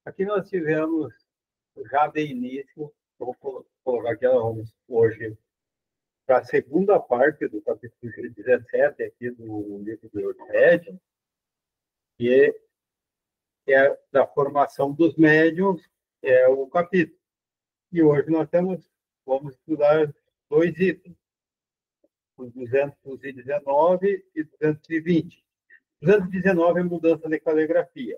Aqui nós tivemos, já de início, vou colocar aqui, vamos hoje, para a segunda parte do capítulo 17 aqui do livro do Médium, que é da formação dos médiuns, é o capítulo. E hoje nós vamos estudar dois itens, os 219 e 220. 219 é mudança de caligrafia.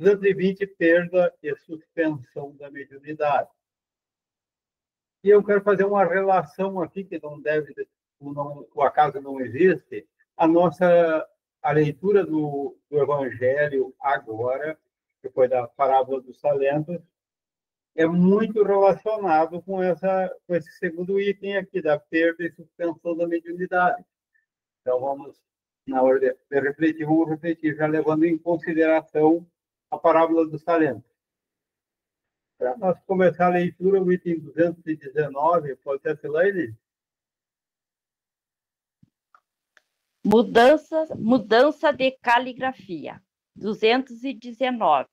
220, perda e suspensão da mediunidade. E eu quero fazer uma relação aqui, que não deve, o acaso não existe, a leitura do Evangelho agora, que foi da parábola dos talentos, é muito relacionado com esse segundo item aqui, da perda e suspensão da mediunidade. Então, na hora de refletir, vamos refletir já levando em consideração a parábola dos talentos. Para nós começar a leitura, o item 219, pode ser, Elaine? Mudança de caligrafia. 219.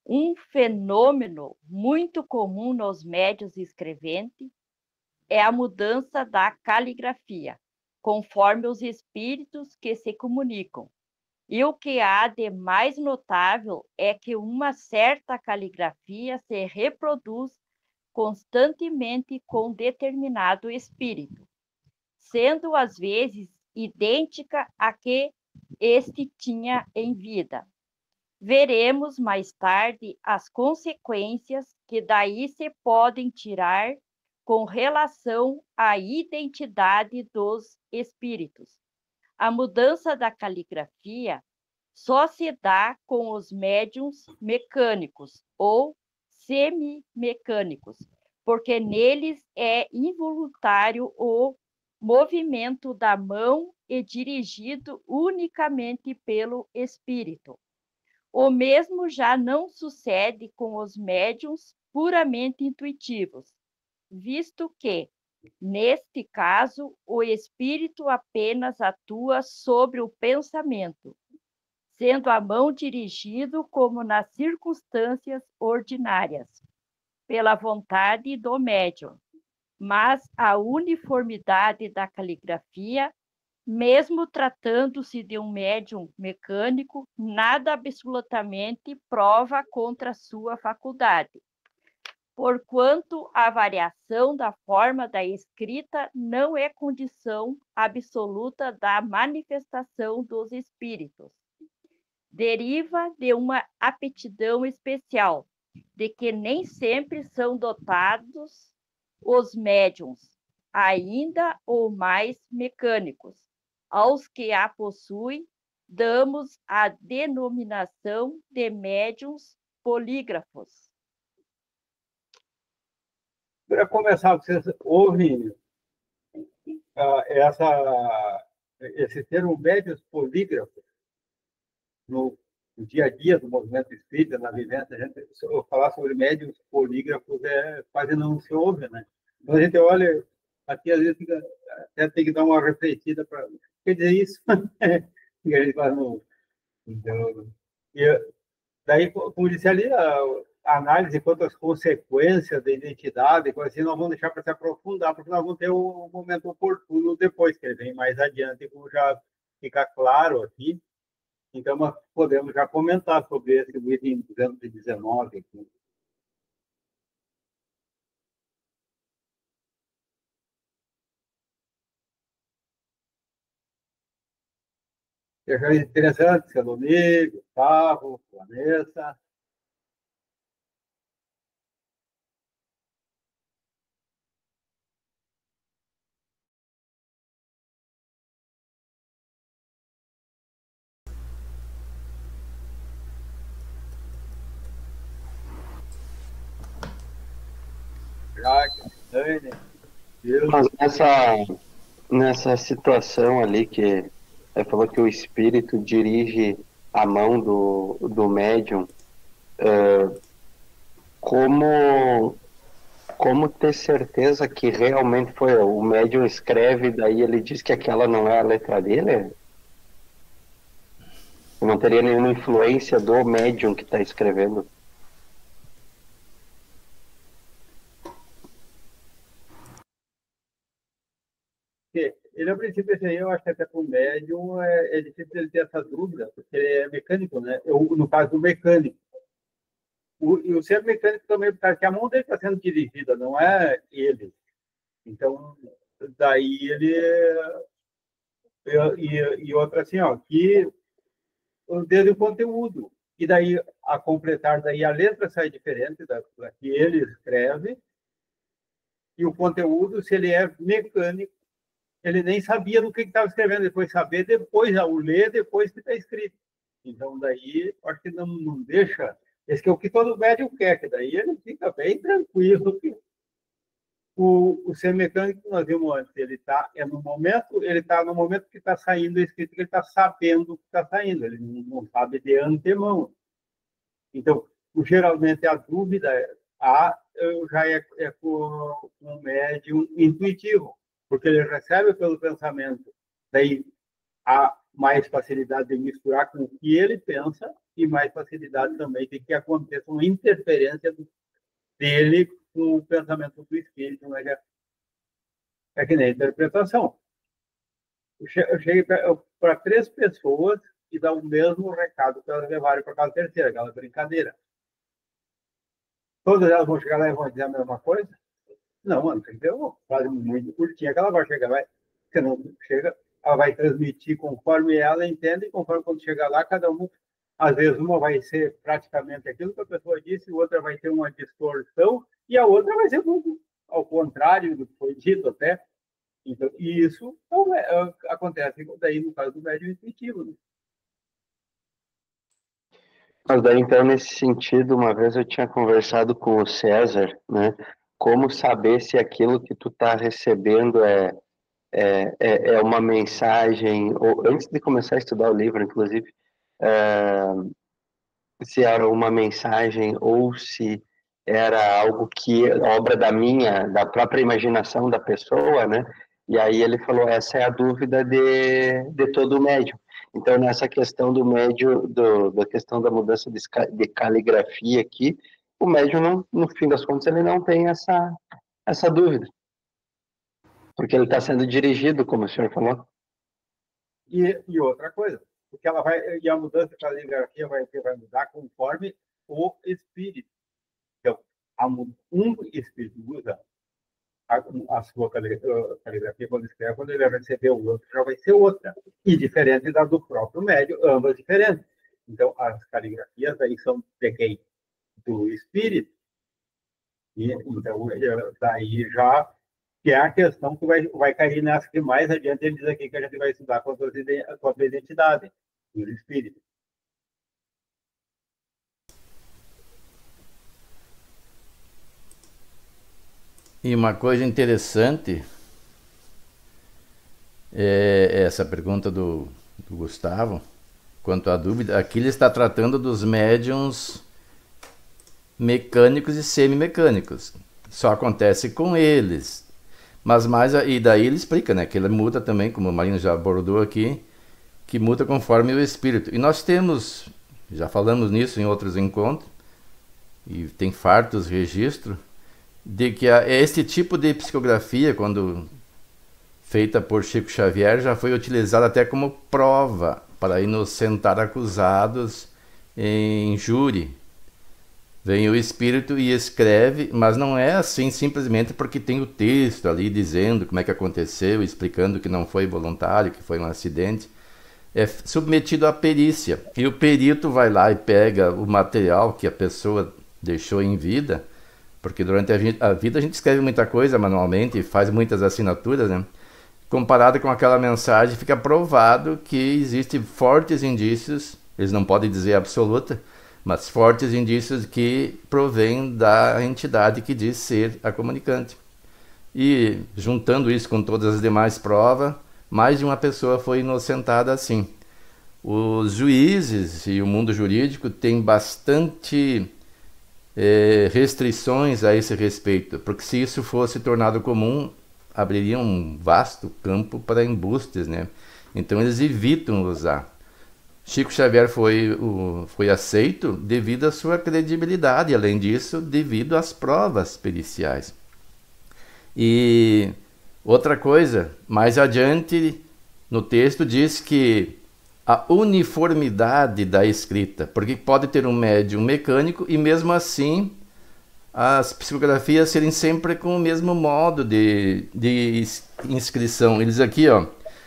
Um fenômeno muito comum nos médiuns escreventes é a mudança da caligrafia, conforme os espíritos que se comunicam. E o que há de mais notável é que uma certa caligrafia se reproduz constantemente com determinado espírito, sendo às vezes idêntica à que este tinha em vida. Veremos mais tarde as consequências que daí se podem tirar com relação à identidade dos espíritos. A mudança da caligrafia só se dá com os médiuns mecânicos ou semimecânicos, porque neles é involuntário o movimento da mão e dirigido unicamente pelo espírito. O mesmo já não sucede com os médiuns puramente intuitivos, visto que, neste caso, o espírito apenas atua sobre o pensamento, sendo a mão dirigido como nas circunstâncias ordinárias, pela vontade do médium. Mas a uniformidade da caligrafia, mesmo tratando-se de um médium mecânico, nada absolutamente prova contra sua faculdade, porquanto a variação da forma da escrita não é condição absoluta da manifestação dos espíritos. Deriva de uma aptidão especial, de que nem sempre são dotados os médiuns, ainda ou mais mecânicos. Aos que a possuem, damos a denominação de médiuns polígrafos. Para começar, vocês ouvem esse termo médiuns polígrafos no dia a dia do movimento espírita, na vivência. A gente falar sobre médiuns polígrafos quase não se ouve, né? Então a gente olha aqui, às vezes até tem que dar uma refletida para quer dizer isso. E a gente faz então, daí, como disse ali, a análise quanto às consequências da identidade, assim, nós vamos deixar para se aprofundar, porque nós vamos ter um momento oportuno depois, que ele vem mais adiante, como já fica claro aqui. Então, nós podemos já comentar sobre esse item 219 aqui. É interessante, Salomé, Gustavo, Vanessa. Mas nessa situação ali que você falou que o espírito dirige a mão do médium, como ter certeza que realmente foi o médium escreve, daí ele diz que aquela não é a letra dele? Não teria nenhuma influência do médium que está escrevendo? princípio, esse aí eu acho que até para o médium é difícil ele ter essa dúvida, porque ele é mecânico, né? No caso do mecânico. E o ser mecânico também, porque a mão dele está sendo dirigida, não é ele. Então, daí ele... E outra assim, ó, que desde o conteúdo. E daí, a completar, daí a letra sai diferente da que ele escreve, e o conteúdo, se ele é mecânico, ele nem sabia do que estava escrevendo, ele foi saber depois, ao ler, depois que está escrito. Então, daí, acho que não deixa... Esse que é o que todo médium quer, que daí ele fica bem tranquilo. O ser mecânico que nós vimos antes, ele está no momento que está saindo escrito, que ele está sabendo o que está saindo, ele não sabe de antemão. Então, geralmente a dúvida já é com um médium intuitivo, porque ele recebe pelo pensamento, daí há mais facilidade de misturar com o que ele pensa e mais facilidade também de que aconteça uma interferência dele com o pensamento do espírito, mas é que nem a interpretação. Eu cheguei para 3 pessoas e dá o mesmo recado que elas levaram para a terceira, aquela brincadeira. Todas elas vão chegar lá e vão dizer a mesma coisa? Não, mano, entendeu? Uma frase muito curtinha que ela vai chegar, você não chega, ela vai transmitir conforme ela entende, e conforme quando chegar lá, cada um, às vezes uma vai ser praticamente aquilo que a pessoa disse, outra vai ter uma distorção, e a outra vai ser tudo ao contrário do que foi dito até. Então, e isso acontece daí no caso do médium intuitivo, né? Mas daí, então, nesse sentido, uma vez eu tinha conversado com o César, né? Como saber se aquilo que tu está recebendo é uma mensagem, ou antes de começar a estudar o livro, inclusive, se era uma mensagem ou se era algo que obra da própria imaginação da pessoa, né? E aí ele falou, essa é a dúvida de todo médium. Então, nessa questão do médium, da questão da mudança de caligrafia aqui, o médium, não, no fim das contas, ele não tem essa dúvida. Porque ele está sendo dirigido, como o senhor falou. E outra coisa, porque e a mudança de caligrafia vai mudar conforme o espírito. Então, um espírito usa a sua caligrafia quando escreve, quando ele vai receber o outro, já vai ser outra. E diferente da do próprio médium, ambas diferentes. Então, as caligrafias aí são de quem? Do espírito. E, então, daí já que é a questão que vai cair nessa que mais adiante ele diz aqui que a gente vai estudar quanto a identidade dos espíritos. E uma coisa interessante é essa pergunta do Gustavo, quanto à dúvida. Aqui ele está tratando dos médiums mecânicos e semimecânicos. Só acontece com eles. E daí ele explica, né, que ele muda também, como o Marino já abordou aqui, que muda conforme o espírito. E nós temos, já falamos nisso em outros encontros, e tem fartos registros, de que este tipo de psicografia, quando feita por Chico Xavier, já foi utilizada até como prova para inocentar acusados em júri. Vem o espírito e escreve, mas não é assim simplesmente porque tem o texto ali dizendo como é que aconteceu, explicando que não foi voluntário, que foi um acidente. É submetido à perícia. E o perito vai lá e pega o material que a pessoa deixou em vida, porque durante a vida a gente escreve muita coisa manualmente e faz muitas assinaturas, né? Comparado com aquela mensagem, fica provado que existem fortes indícios, eles não podem dizer absoluta, mas fortes indícios que provêm da entidade que diz ser a comunicante. E juntando isso com todas as demais provas, mais de uma pessoa foi inocentada assim. Os juízes e o mundo jurídico têm bastante restrições a esse respeito, porque se isso fosse tornado comum, abriria um vasto campo para embustes, né? Então eles evitam usar. Chico Xavier foi aceito devido à sua credibilidade, além disso, devido às provas periciais. E Outra coisa, mais adiante no texto diz que a uniformidade da escrita, porque pode ter um médium mecânico e mesmo assim as psicografias serem sempre com o mesmo modo de inscrição. Eles aqui, ó,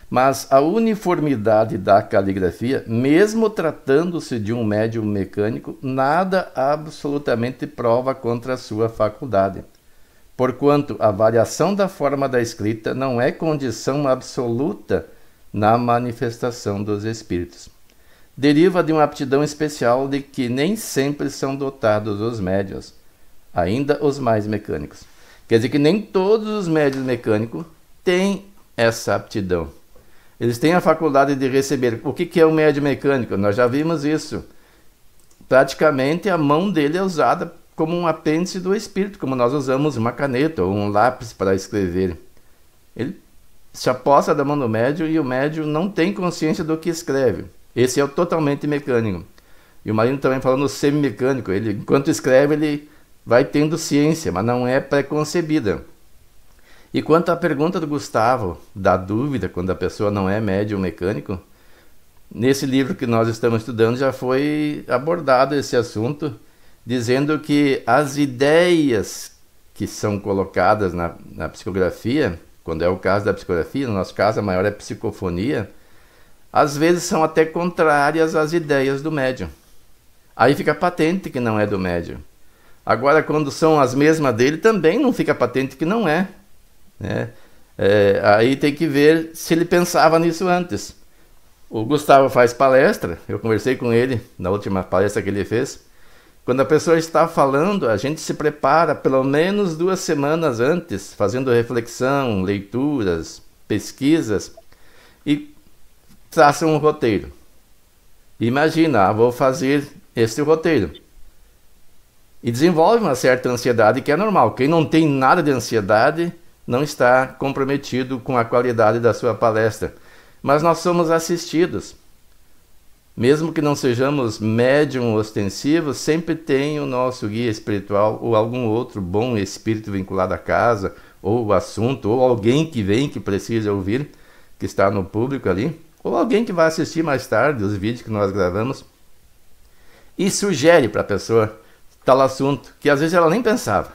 mas a uniformidade da caligrafia, mesmo tratando-se de um médium mecânico, nada absolutamente prova contra a sua faculdade, porquanto a variação da forma da escrita não é condição absoluta na manifestação dos espíritos. Deriva de uma aptidão especial de que nem sempre são dotados os médiuns, ainda os mais mecânicos. Quer dizer que nem todos os médiuns mecânicos têm essa aptidão. Eles têm a faculdade de receber. O que é um médium mecânico? Nós já vimos isso. Praticamente a mão dele é usada como um apêndice do espírito, como nós usamos uma caneta ou um lápis para escrever. Ele se aposta da mão do médium e o médium não tem consciência do que escreve. Esse é o totalmente mecânico. E o Marino também falou no semi-mecânico. Ele, enquanto escreve, ele vai tendo ciência, mas não é pré-concebida. E quanto à pergunta do Gustavo, da dúvida quando a pessoa não é médium mecânico, nesse livro que nós estamos estudando já foi abordado esse assunto, dizendo que as ideias que são colocadas na psicografia, quando é o caso da psicografia, no nosso caso a maior é psicofonia, às vezes são até contrárias às ideias do médium. Aí fica patente que não é do médium. Agora, quando são as mesmas dele, também não fica patente que não é, né? Aí tem que ver se ele pensava nisso antes. O Gustavo faz palestra, eu conversei com ele na última palestra que ele fez. Quando a pessoa está falando, a gente se prepara pelo menos 2 semanas antes, fazendo reflexão, leituras, pesquisas, e traça um roteiro. Imagina, vou fazer esse roteiro. E desenvolve uma certa ansiedade que é normal. Quem não tem nada de ansiedade não está comprometido com a qualidade da sua palestra. Mas nós somos assistidos. Mesmo que não sejamos médium ostensivos, sempre tem o nosso guia espiritual ou algum outro bom espírito vinculado à casa, ou o assunto, ou alguém que vem que precisa ouvir, que está no público ali, ou alguém que vai assistir mais tarde os vídeos que nós gravamos e sugere para a pessoa tal assunto, que às vezes ela nem pensava.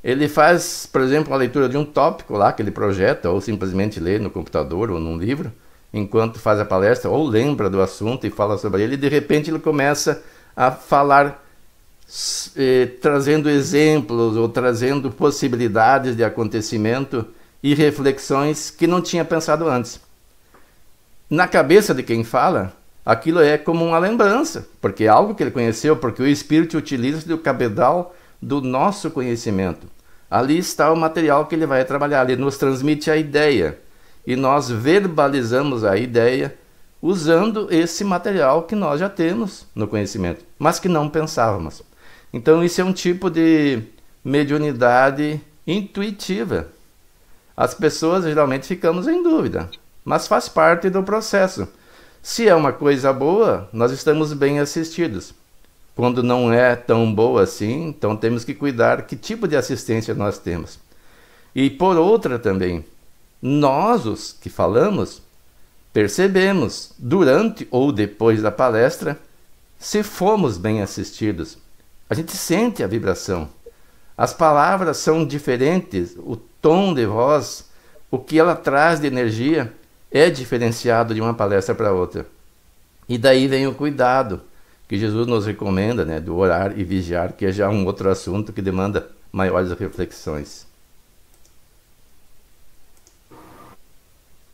Ele faz, por exemplo, a leitura de um tópico lá que ele projeta, ou simplesmente lê no computador ou num livro, enquanto faz a palestra, ou lembra do assunto e fala sobre ele, e de repente ele começa a falar, trazendo exemplos ou trazendo possibilidades de acontecimento e reflexões que não tinha pensado antes. Na cabeça de quem fala, aquilo é como uma lembrança, porque é algo que ele conheceu, porque o Espírito utiliza do cabedal do nosso conhecimento. Ali está o material que ele vai trabalhar, ele nos transmite a ideia, e nós verbalizamos a ideia usando esse material que nós já temos no conhecimento, mas que não pensávamos. Então isso é um tipo de mediunidade intuitiva. As pessoas geralmente ficamos em dúvida, mas faz parte do processo. Se é uma coisa boa, nós estamos bem assistidos. Quando não é tão boa assim, então temos que cuidar que tipo de assistência nós temos. E por outra também, nós, os que falamos, percebemos durante ou depois da palestra se fomos bem assistidos. A gente sente a vibração. As palavras são diferentes, o tom de voz, o que ela traz de energia é diferenciado de uma palestra para outra. E daí vem o cuidado que Jesus nos recomenda, né, do orar e vigiar, que é já um outro assunto que demanda maiores reflexões.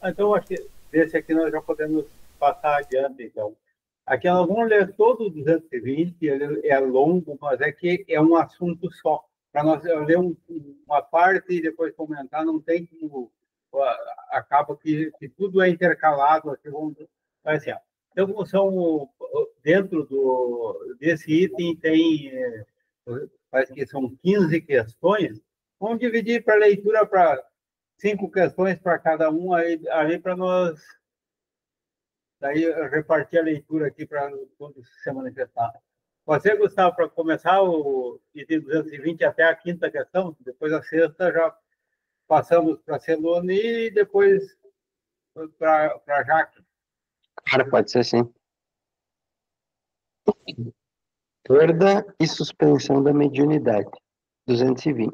Então, acho que desse aqui nós já podemos passar adiante, então. Aqui nós vamos ler todo o 220, ele é longo, mas é que é um assunto só. Para nós ler uma parte e depois comentar, não tem como... Acaba que tudo é intercalado. Aqui vamos, assim, ó. Então, dentro desse item tem, parece que são 15 questões. Vamos dividir para leitura para 5 questões para cada um, aí para nós daí repartir a leitura aqui para todos se manifestar. Você, Gustavo, para começar o item 220 até a 5ª questão, depois a 6ª já passamos para a Celone e depois para a Jaque. Claro, pode ser sim. Perda e suspensão da mediunidade. 220.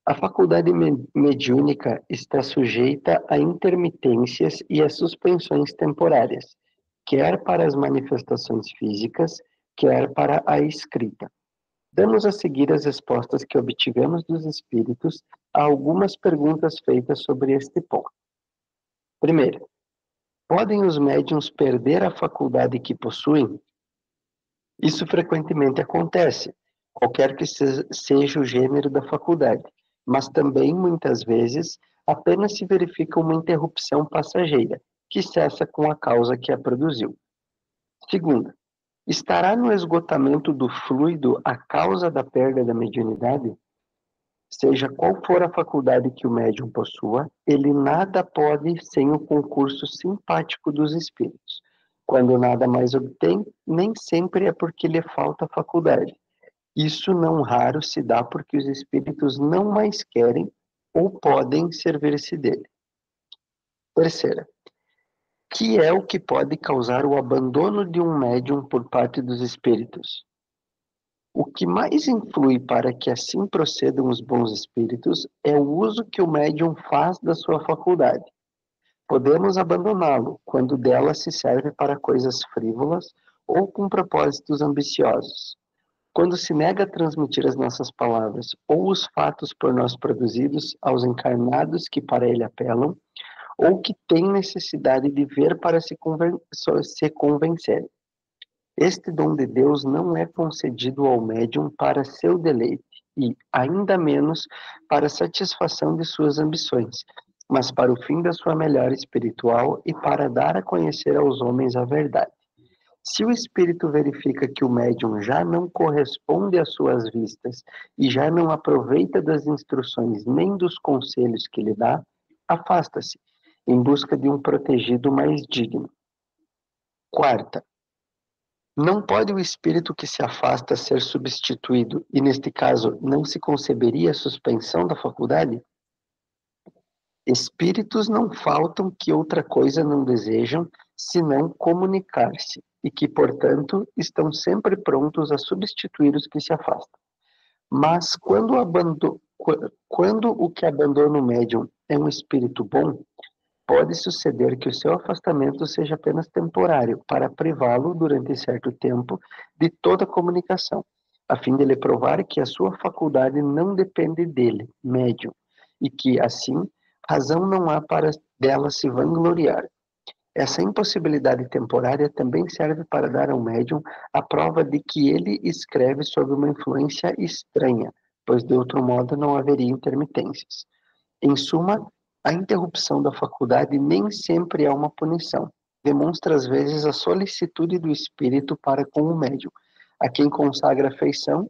A faculdade mediúnica está sujeita a intermitências e a suspensões temporárias, quer para as manifestações físicas, quer para a escrita. Damos a seguir as respostas que obtivemos dos espíritos a algumas perguntas feitas sobre este ponto. Primeiro, podem os médiuns perder a faculdade que possuem? Isso frequentemente acontece, qualquer que seja o gênero da faculdade, mas também, muitas vezes, apenas se verifica uma interrupção passageira, que cessa com a causa que a produziu. Segundo, estará no esgotamento do fluido a causa da perda da mediunidade? Seja qual for a faculdade que o médium possua, ele nada pode sem o concurso simpático dos espíritos. Quando nada mais obtém, nem sempre é porque lhe falta faculdade. Isso não raro se dá porque os espíritos não mais querem ou podem servir-se dele. Terceira, que é o que pode causar o abandono de um médium por parte dos espíritos? O que mais influi para que assim procedam os bons espíritos é o uso que o médium faz da sua faculdade. Podemos abandoná-lo quando dela se serve para coisas frívolas ou com propósitos ambiciosos. Quando se nega a transmitir as nossas palavras ou os fatos por nós produzidos aos encarnados que para ele apelam, ou que têm necessidade de ver para se convencerem. Este dom de Deus não é concedido ao médium para seu deleite e, ainda menos, para satisfação de suas ambições, mas para o fim da sua melhora espiritual e para dar a conhecer aos homens a verdade. Se o espírito verifica que o médium já não corresponde às suas vistas e já não aproveita das instruções nem dos conselhos que lhe dá, afasta-se, em busca de um protegido mais digno. Quarta, não pode o espírito que se afasta ser substituído, e neste caso não se conceberia a suspensão da faculdade? Espíritos não faltam que outra coisa não desejam, senão comunicar-se, e que, portanto, estão sempre prontos a substituir os que se afastam. Mas quando o que abandona o médium é um espírito bom, pode suceder que o seu afastamento seja apenas temporário, para privá-lo, durante certo tempo, de toda comunicação, a fim de lhe provar que a sua faculdade não depende dele, médium, e que, assim, razão não há para dela se vangloriar. Essa impossibilidade temporária também serve para dar ao médium a prova de que ele escreve sob uma influência estranha, pois de outro modo não haveria intermitências. Em suma, a interrupção da faculdade nem sempre é uma punição. Demonstra às vezes a solicitude do espírito para com o médium, a quem consagra afeição,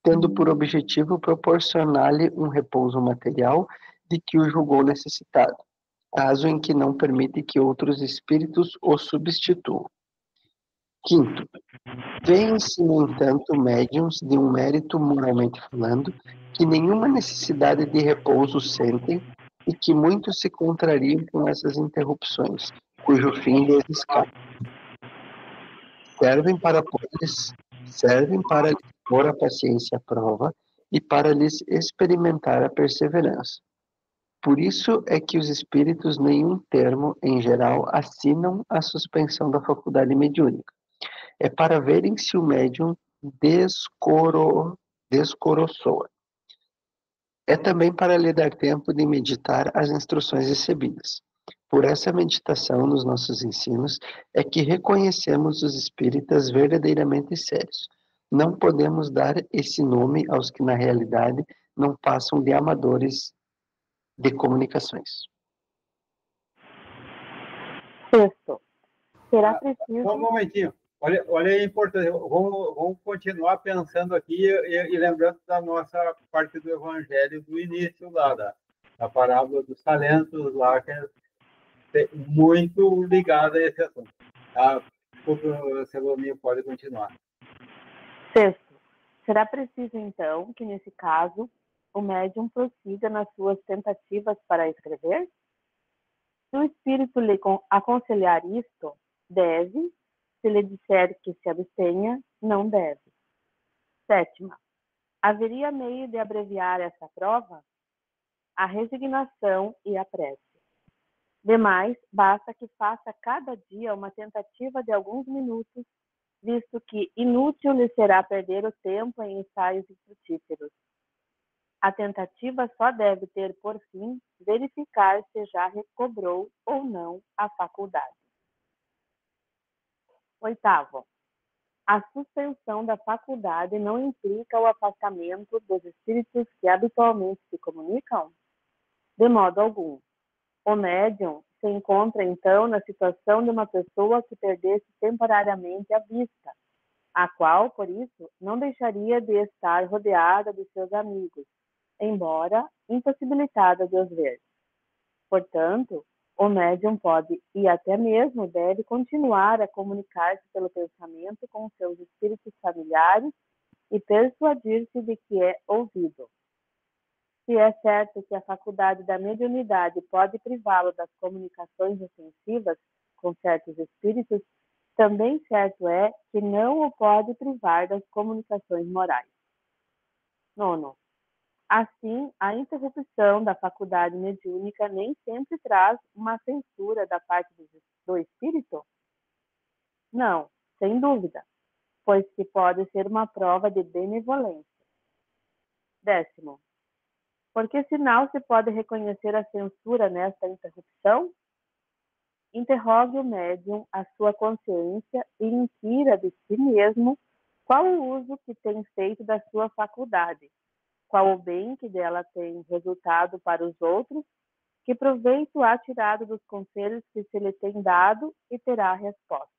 tendo por objetivo proporcionar-lhe um repouso material de que o julgou necessitado, caso em que não permite que outros espíritos o substituam. Quinto, vêem-se, no entanto, médiuns de um mérito moralmente falando, que nenhuma necessidade de repouso sentem e que muitos se contrariam com essas interrupções, cujo fim lhes escapa. Servem para lhes pôr a paciência à prova e para lhes experimentar a perseverança. Por isso é que os espíritos, nenhum termo, em geral, assinam a suspensão da faculdade mediúnica. É para verem se o médium descoroçoa. É também para lhe dar tempo de meditar as instruções recebidas. Por essa meditação nos nossos ensinos é que reconhecemos os espíritas verdadeiramente sérios. Não podemos dar esse nome aos que, na realidade, não passam de amadores de comunicações. Sexto, será preciso... Só um momentinho. Olha a importância. Vamos continuar pensando aqui e lembrando da nossa parte do Evangelho do início lá, da parábola dos talentos lá, que é muito ligada a esse assunto. Desculpa, Celoninho, pode continuar. Sexto, será preciso, então, que nesse caso, o médium prossiga nas suas tentativas para escrever? Se o espírito lhe aconselhar isto, deve. Se lhe disser que se abstenha, não deve. 7ª. Haveria meio de abreviar essa prova? A resignação e a prece. Demais, basta que faça cada dia uma tentativa de alguns minutos, visto que inútil lhe será perder o tempo em ensaios infrutíferos. A tentativa só deve ter por fim verificar se já recobrou ou não a faculdade. 8º. A suspensão da faculdade não implica o afastamento dos espíritos que habitualmente se comunicam? De modo algum. O médium se encontra, então, na situação de uma pessoa que perdesse temporariamente a vista, a qual, por isso, não deixaria de estar rodeada de seus amigos, embora impossibilitada de os ver. Portanto, o médium pode e até mesmo deve continuar a comunicar-se pelo pensamento com seus espíritos familiares e persuadir-se de que é ouvido. Se é certo que a faculdade da mediunidade pode privá-lo das comunicações ofensivas com certos espíritos, também certo é que não o pode privar das comunicações morais. 9º. Assim, a interrupção da faculdade mediúnica nem sempre traz uma censura da parte do espírito? Não, sem dúvida, pois que pode ser uma prova de benevolência. 10º. Por que sinal se pode reconhecer a censura nesta interrupção? Interrogue o médium a sua consciência e inquira de si mesmo qual o uso que tem feito da sua faculdade, qual o bem que dela tem resultado para os outros, que proveito há tirado dos conselhos que se lhe tem dado, e terá resposta.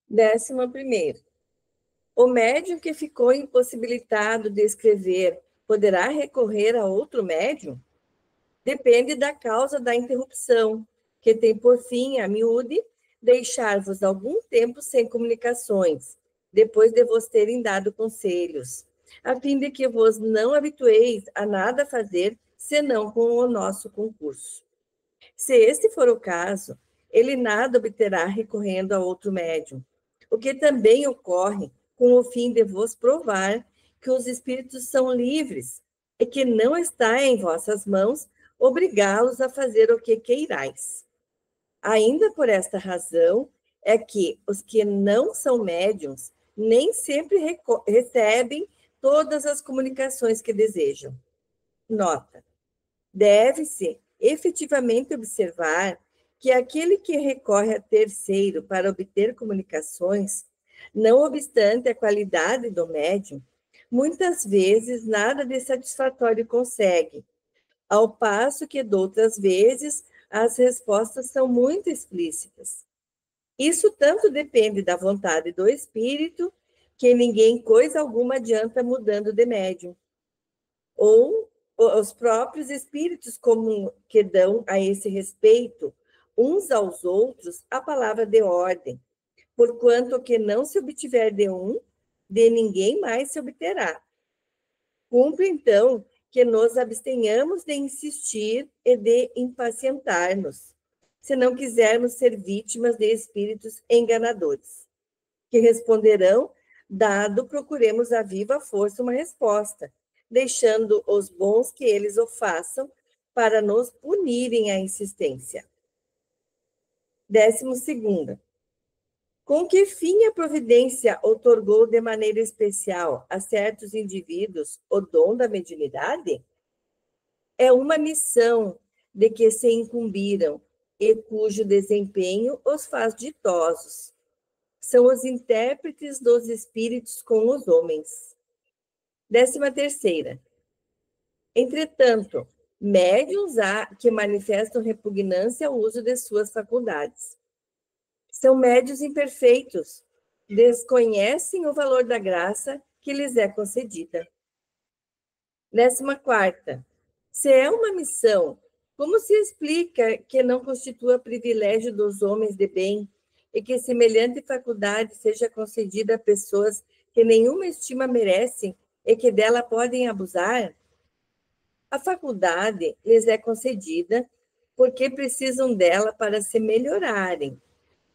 11º. O médium que ficou impossibilitado de escrever poderá recorrer a outro médium? Depende da causa da interrupção, que tem por fim, a miúde, deixar-vos algum tempo sem comunicações, depois de vos terem dado conselhos, a fim de que vos não habitueis a nada fazer, senão com o nosso concurso. Se este for o caso, ele nada obterá recorrendo a outro médium, o que também ocorre com o fim de vos provar que os espíritos são livres e que não está em vossas mãos obrigá-los a fazer o que queirais. Ainda por esta razão é que os que não são médiuns nem sempre recebem todas as comunicações que desejam. Nota: deve-se efetivamente observar que aquele que recorre a terceiro para obter comunicações, não obstante a qualidade do médium, muitas vezes nada de satisfatório consegue, ao passo que, de outras vezes, as respostas são muito explícitas. Isso tanto depende da vontade do espírito, que ninguém coisa alguma adianta mudando de médium, ou os próprios espíritos como que dão a esse respeito, uns aos outros, a palavra de ordem, porquanto que não se obtiver de um, de ninguém mais se obterá. Cumpre, então, que nos abstenhamos de insistir e de impacientar-nos, se não quisermos ser vítimas de espíritos enganadores, que responderão, dado procuremos a viva força uma resposta, deixando os bons que eles o façam para nos punirem a insistência. 12º. Com que fim a providência outorgou de maneira especial a certos indivíduos o dom da mediunidade? É uma missão de que se incumbiram e cujo desempenho os faz ditosos. São os intérpretes dos espíritos com os homens. 13ª. Entretanto, médiuns há que manifestam repugnância ao uso de suas faculdades. São médiuns imperfeitos, desconhecem o valor da graça que lhes é concedida. 14ª. Se é uma missão, como se explica que não constitua privilégio dos homens de bem e que semelhante faculdade seja concedida a pessoas que nenhuma estima merecem e que dela podem abusar? A faculdade lhes é concedida porque precisam dela para se melhorarem,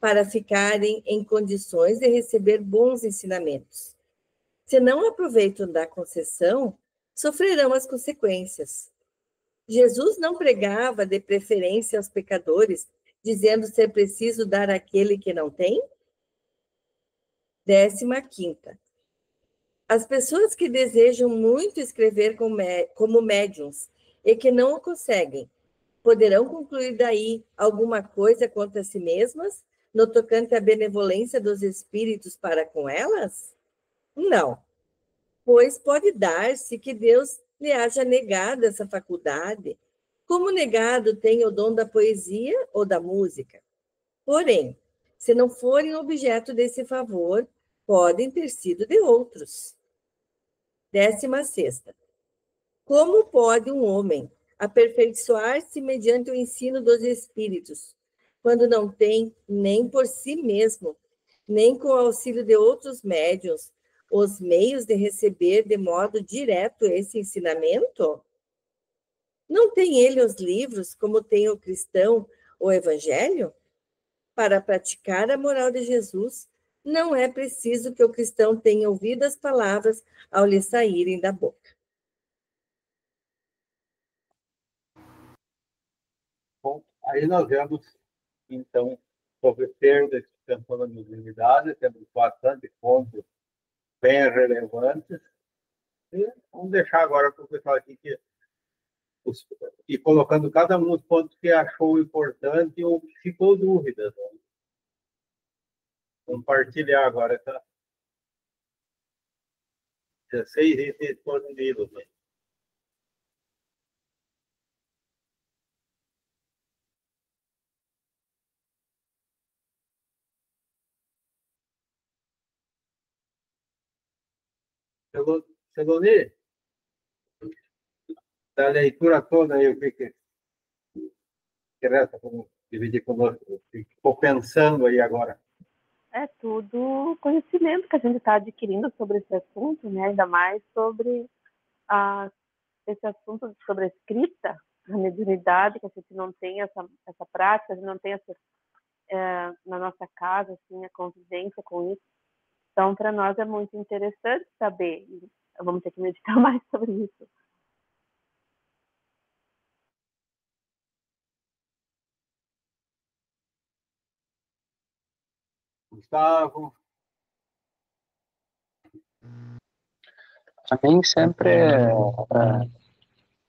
para ficarem em condições de receber bons ensinamentos. Se não aproveitam da concessão, sofrerão as consequências. Jesus não pregava de preferência aos pecadores, dizendo ser preciso dar àquele que não tem? 15ª. As pessoas que desejam muito escrever como médiuns e que não o conseguem, poderão concluir daí alguma coisa contra si mesmas, no tocante à benevolência dos espíritos para com elas? Não, pois pode dar-se que Deus lhe haja negado essa faculdade, como negado tem o dom da poesia ou da música. Porém, se não forem objeto desse favor, podem ter sido de outros. 16ª. Como pode um homem aperfeiçoar-se mediante o ensino dos espíritos, quando não tem nem por si mesmo, nem com o auxílio de outros médiuns, os meios de receber de modo direto esse ensinamento? Não tem ele os livros, como tem o cristão o evangelho? Para praticar a moral de Jesus, não é preciso que o cristão tenha ouvido as palavras ao lhe saírem da boca. Bom, aí nós vemos, então, sobre perda e suspensão da mediunidade, temos bastante pontos bem relevantes. E vamos deixar agora para o pessoal aqui e colocando cada um dos pontos que achou importante ou que ficou dúvidas. Né? Compartilhar agora, tá? 16 itens disponíveis. Né? Seloni, da leitura toda aí, o que resta como dividir conosco? O que ficou pensando aí agora? É tudo conhecimento que a gente está adquirindo sobre esse assunto, né? Ainda mais sobre esse assunto sobre a escrita, a mediunidade, que a gente não tem essa prática, a gente não tem na nossa casa, assim, a convivência com isso. Então, para nós é muito interessante saber. Vamos ter que meditar mais sobre isso. Gustavo? A mim sempre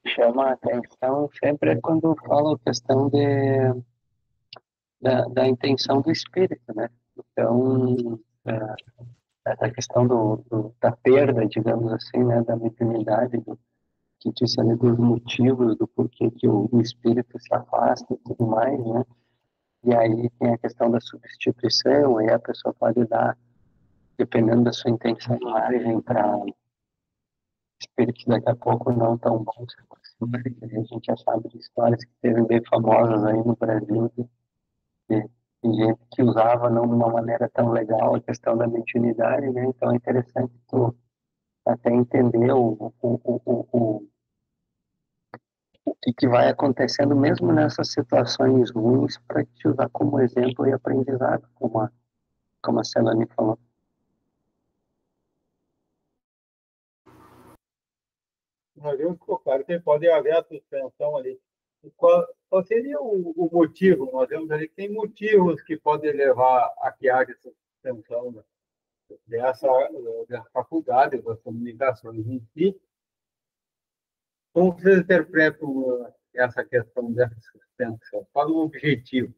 chama a atenção, sempre é quando fala a questão da intenção do espírito, né? Então, essa questão da perda, digamos assim, né, da mediunidade, que disse ali dos motivos do porquê que o espírito se afasta e tudo mais, né? E aí tem a questão da substituição, aí a pessoa pode dar, dependendo da sua intenção, margem para espíritos daqui a pouco não tão bons. A gente já sabe de histórias que teve bem famosas aí no Brasil, de gente que usava não de uma maneira tão legal a questão da mediunidade, né? Então é interessante tu até entender o que vai acontecendo mesmo nessas situações ruins para te usar como exemplo e aprendizado, como a Celane falou. Nós vimos que, claro, que pode haver a suspensão ali. Qual seria o motivo? Nós vemos ali que tem motivos que podem levar a que haja essa suspensão, né? dessa faculdade, das comunicações em si. Como vocês interpretam essa questão dessa suspensão? Qual o objetivo?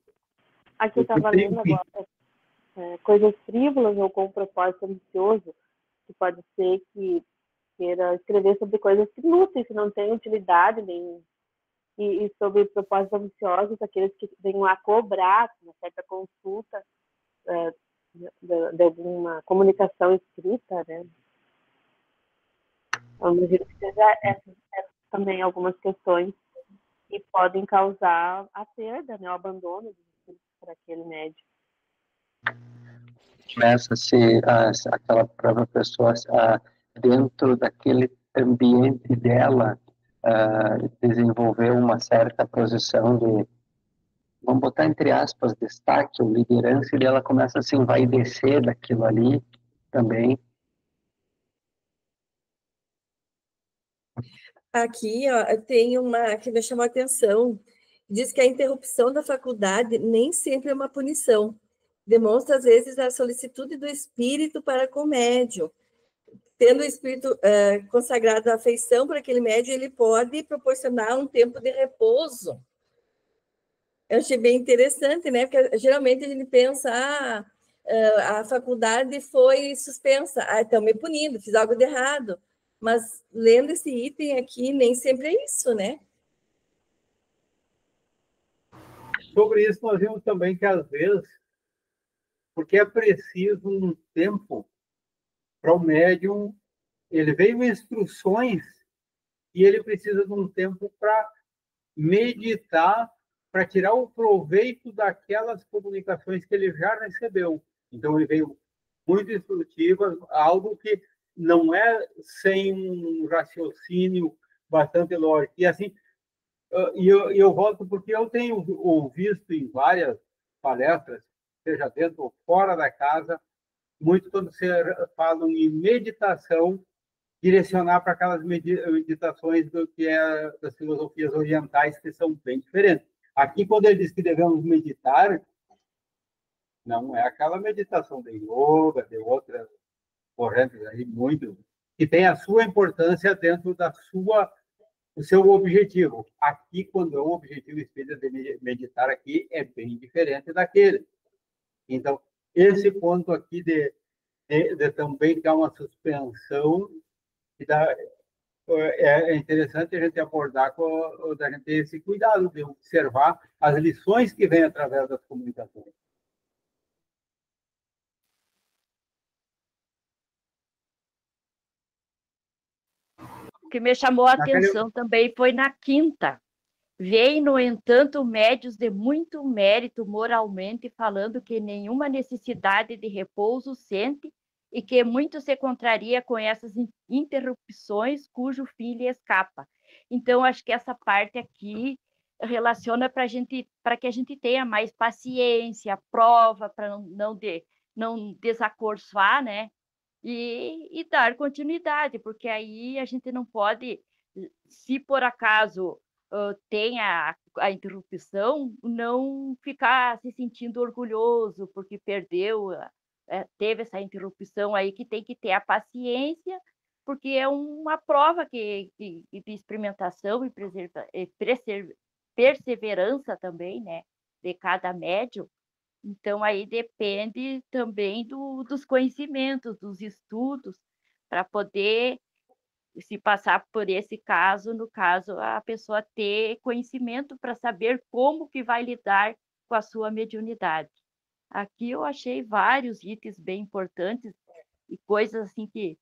Aqui eu estava lendo agora coisas frívolas ou com propósito ambicioso, que pode ser que queira escrever sobre coisas inúteis, que não têm utilidade, e sobre propósitos ambiciosos, aqueles que venham a cobrar uma certa consulta de alguma comunicação escrita, né? Eu imagino que seja essas também algumas questões que podem causar a perda, né, o abandono dos espíritos para aquele médium. começa a ser aquela própria pessoa dentro daquele ambiente dela desenvolver uma certa posição de, vamos botar entre aspas, destaque ou liderança, e ela começa a se envaidecer daquilo ali também. Aqui, ó, tem uma que me chamou a atenção. Diz que a interrupção da faculdade nem sempre é uma punição. Demonstra, às vezes, a solicitude do espírito para com o médium. Tendo o espírito consagrado à afeição para aquele médium, ele pode proporcionar um tempo de repouso. Eu achei bem interessante, né? Porque geralmente a gente pensa, a faculdade foi suspensa, então me punindo, fiz algo de errado. Mas lendo esse item aqui, nem sempre é isso, né? Sobre isso, nós vimos também que, às vezes, porque é preciso um tempo para o médium, ele veio instruções e ele precisa de um tempo para meditar, para tirar o proveito daquelas comunicações que ele já recebeu. Então, ele veio muito instrutivo, algo que não é sem um raciocínio bastante lógico. E assim, eu volto porque eu tenho visto em várias palestras, seja dentro ou fora da casa, muito quando se falam em meditação, direcionar para aquelas meditações do que é das filosofias orientais, que são bem diferentes. Aqui, quando ele diz que devemos meditar, não é aquela meditação de yoga, de outras correntes aí, muito, que tem a sua importância dentro do seu objetivo. Aqui, quando é o objetivo espírita de meditar aqui, é bem diferente daquele. Então, esse ponto aqui de também dar uma suspensão, é interessante a gente abordar, a gente ter esse cuidado de observar as lições que vêm através das comunicações. O que me chamou a atenção também foi na quinta. Veio, no entanto, médios de muito mérito moralmente, falando que nenhuma necessidade de repouso sente e que muito se contraria com essas interrupções cujo fim lhe escapa. Então, acho que essa parte aqui relaciona para que a gente tenha mais paciência, prova, para não desacorçoar, né? E dar continuidade, porque aí a gente não pode, se por acaso tem a interrupção, não ficar se sentindo orgulhoso porque perdeu, teve essa interrupção aí, que tem que ter a paciência, porque é uma prova de experimentação e perseverança também, né, de cada médium. Então, aí depende também dos conhecimentos, dos estudos, para poder, se passar por esse caso, no caso, a pessoa ter conhecimento para saber como que vai lidar com a sua mediunidade. Aqui eu achei vários itens bem importantes e coisas assim que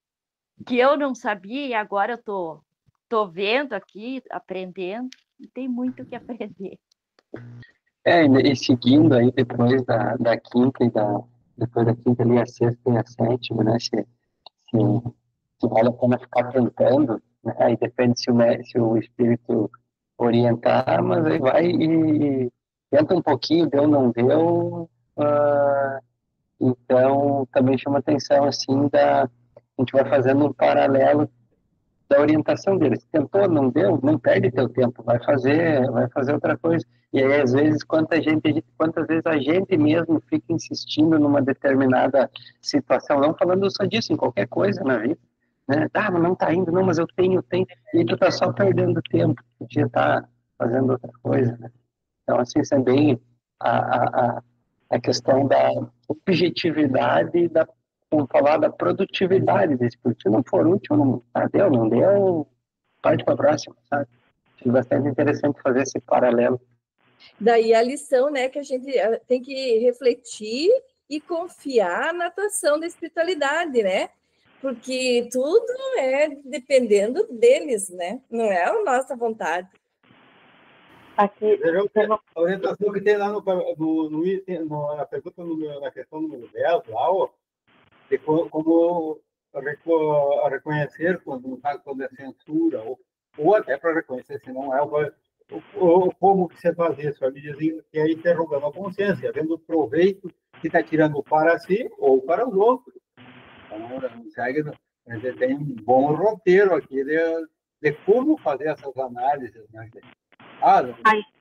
eu não sabia e agora eu tô vendo aqui, aprendendo, e tem muito o que aprender. E seguindo aí depois da quinta depois da quinta ali, a sexta e a sétima, né? Se vale a pena ficar tentando, né? Aí depende se o espírito orientar, mas aí vai e tenta um pouquinho, deu, não deu. Então, também chama atenção, assim, a gente vai fazendo um paralelo da orientação deles. Tentou, não deu, não perde teu tempo, vai fazer outra coisa. E aí, às vezes, quantas vezes a gente mesmo fica insistindo numa determinada situação, não falando só disso, em qualquer coisa na vida, né? Mas não tá indo, não, mas eu tenho, e tu tá só perdendo tempo, podia estar fazendo outra coisa, né? Então, assim, isso é bem a questão da objetividade vamos falar da produtividade desse produto. Se não for útil, não deu, parte para a próxima, sabe? É bastante interessante fazer esse paralelo. Daí a lição, né, que a gente tem que refletir e confiar na atuação da espiritualidade, né? Porque tudo é dependendo deles, né? Não é a nossa vontade. Aqui, a orientação que tem lá na pergunta, na questão número 10, lá, como a reconhecer quando é censura, ou até para reconhecer se não é, ou como que você faz isso? Ele dizia que é interrogando a consciência, vendo o proveito que está tirando para si ou para os outros. Então, a gente tem um bom roteiro aqui de como fazer essas análises, né?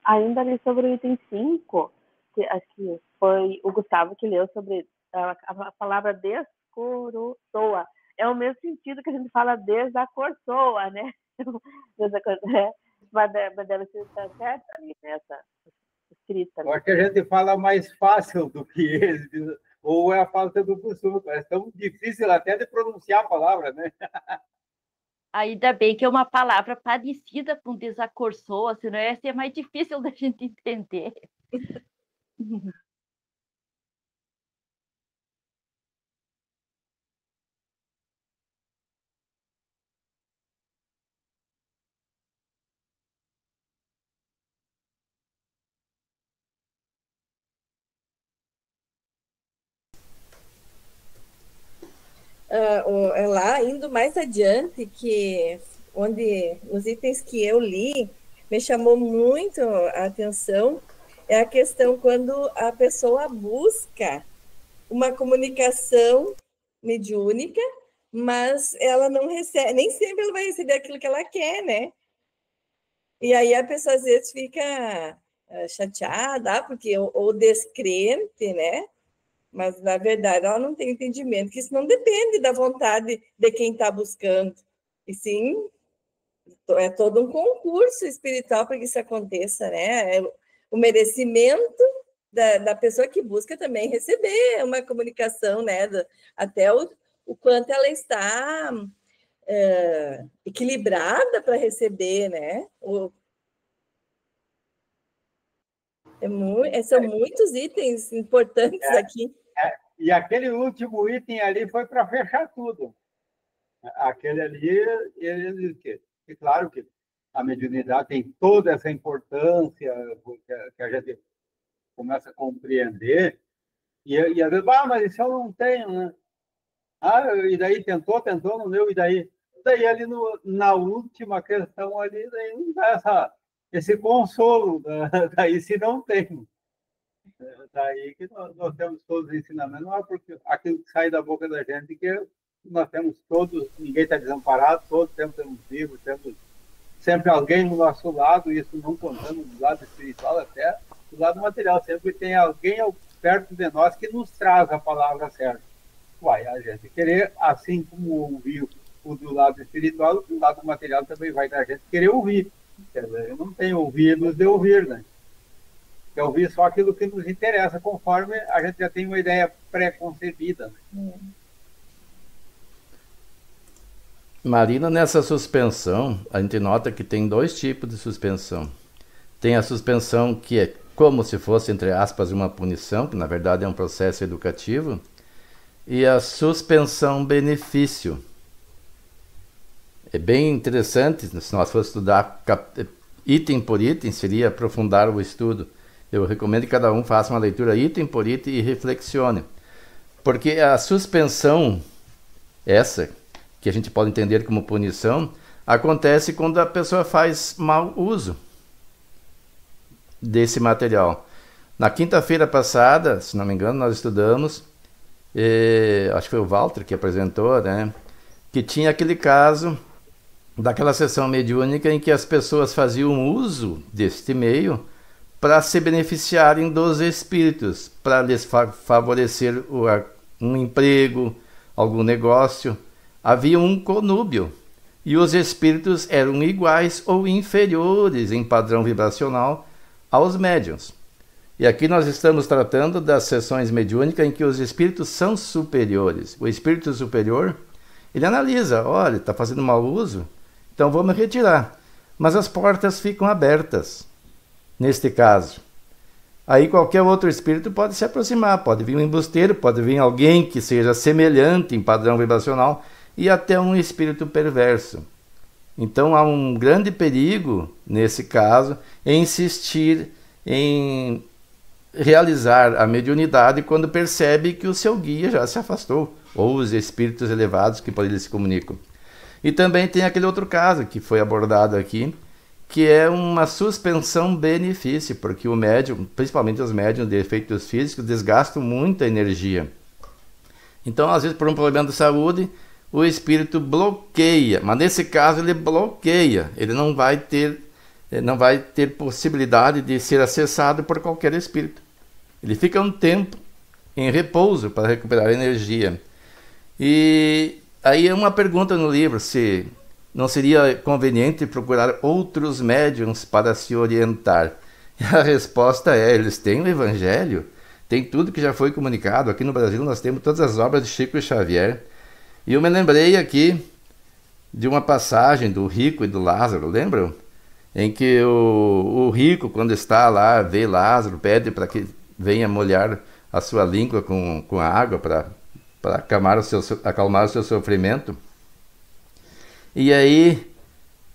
Ainda ali sobre o item 5, que acho que foi o Gustavo que leu sobre a palavra descoroçoa. É o mesmo sentido que a gente fala desacorçoa, né? Mas deve ser certo ali nessa escrita. Eu acho que a gente fala mais fácil do que eles, ou é a falta do costume. É tão difícil até de pronunciar a palavra, né? Ainda bem que é uma palavra parecida com desacorçoa, senão ia ser mais difícil da gente entender. Lá, indo mais adiante, que onde os itens que eu li, me chamou muito a atenção, é a questão quando a pessoa busca uma comunicação mediúnica, mas ela não recebe, nem sempre ela vai receber aquilo que ela quer, né? E aí a pessoa às vezes fica chateada, porque ou descrente, né? Mas, na verdade, ela não tem entendimento, que isso não depende da vontade de quem está buscando. E sim, é todo um concurso espiritual para que isso aconteça, né? É o merecimento da pessoa que busca também receber uma comunicação, né? Até o quanto ela está equilibrada para receber, né? São muitos itens importantes aqui. E aquele último item ali foi para fechar tudo. Aquele ali, ele que claro que a mediunidade tem toda essa importância que a gente começa a compreender, e às vezes, mas isso eu não tenho, né? E daí tentou, não deu, e daí ali na última questão ali, daí não dá esse consolo, daí se não tem. Daí que nós temos todos os ensinamentos, não é porque aquilo que sai da boca da gente que nós temos todos, ninguém está desamparado, todos temos livros, temos sempre alguém do nosso lado, isso não contando do lado espiritual, até do lado material, sempre tem alguém perto de nós que nos traz a palavra certa. Vai a gente querer, assim como ouvir o do lado espiritual, do lado material também vai da gente querer ouvir. Quer dizer, eu não tenho ouvidos de ouvir, né? É ouvir só aquilo que nos interessa, conforme a gente já tem uma ideia pré-concebida. Marina, nessa suspensão, a gente nota que tem dois tipos de suspensão. Tem a suspensão que é como se fosse, entre aspas, uma punição, que na verdade é um processo educativo, e a suspensão benefício. É bem interessante, se nós fosse estudar item por item, seria aprofundar o estudo. Eu recomendo que cada um faça uma leitura item por item e reflexione. Porque a suspensão, essa, que a gente pode entender como punição, acontece quando a pessoa faz mau uso desse material. Na quinta-feira passada, se não me engano, nós estudamos, acho que foi o Walter que apresentou, né, que tinha aquele caso daquela sessão mediúnica em que as pessoas faziam uso deste meio para se beneficiarem dos espíritos, para lhes favorecer um emprego, algum negócio. Havia um conúbio, e os espíritos eram iguais ou inferiores em padrão vibracional aos médiuns. E aqui nós estamos tratando das sessões mediúnicas em que os espíritos são superiores. O espírito superior, ele analisa, olha, está fazendo mau uso, então vamos retirar. Mas as portas ficam abertas, neste caso. Aí qualquer outro espírito pode se aproximar, pode vir um embusteiro, pode vir alguém que seja semelhante em padrão vibracional, e até um espírito perverso. Então há um grande perigo, nesse caso, em insistir em realizar a mediunidade quando percebe que o seu guia já se afastou, ou os espíritos elevados que por eles se comunicam. E também tem aquele outro caso que foi abordado aqui, que é uma suspensão benefício, porque o médium, principalmente os médiums de efeitos físicos, desgastam muita energia. Então, às vezes, por um problema de saúde, o espírito bloqueia, mas nesse caso ele bloqueia, ele não vai ter possibilidade de ser acessado por qualquer espírito. Ele fica um tempo em repouso para recuperar energia. E aí é uma pergunta no livro, se não seria conveniente procurar outros médiums para se orientar. E a resposta é, eles têm o Evangelho, tem tudo que já foi comunicado. Aqui no Brasil nós temos todas as obras de Chico Xavier. E eu me lembrei aqui de uma passagem do Rico e do Lázaro, lembram? Em que o Rico, quando está lá, vê Lázaro, pede para que venha molhar a sua língua com água para acalmar o seu sofrimento. E aí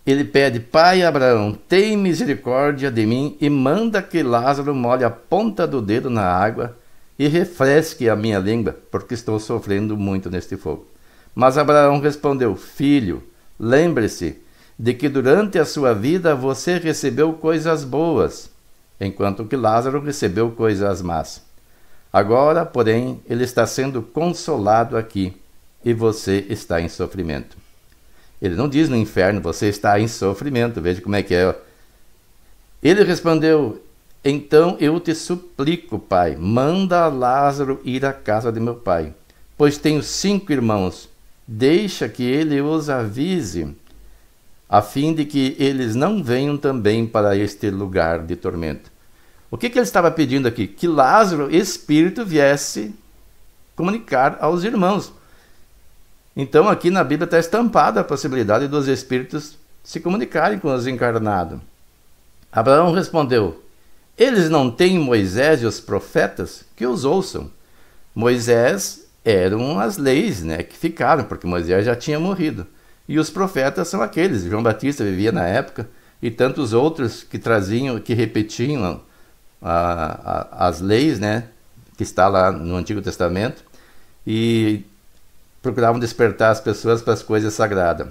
ele pede: Pai Abraão, tem misericórdia de mim e manda que Lázaro molhe a ponta do dedo na água e refresque a minha língua, porque estou sofrendo muito neste fogo. Mas Abraão respondeu: Filho, lembre-se de que durante a sua vida você recebeu coisas boas, enquanto que Lázaro recebeu coisas más. Agora, porém, ele está sendo consolado aqui e você está em sofrimento. Ele não diz no inferno, você está em sofrimento, veja como é que é. Ele respondeu: Então eu te suplico, pai, manda Lázaro ir à casa de meu pai, pois tenho 5 irmãos. Deixa que ele os avise, a fim de que eles não venham também para este lugar de tormento. O que ele estava pedindo aqui? Que Lázaro, espírito, viesse comunicar aos irmãos. Então aqui na Bíblia está estampada a possibilidade dos espíritos se comunicarem com os encarnados. Abraão respondeu: Eles não têm Moisés e os profetas? Que os ouçam. Moisés eram as leis, que ficaram, porque Moisés já tinha morrido. E os profetas são aqueles, João Batista vivia na época, e tantos outros que traziam, que repetiam as leis, que está lá no Antigo Testamento, e procuravam despertar as pessoas para as coisas sagradas.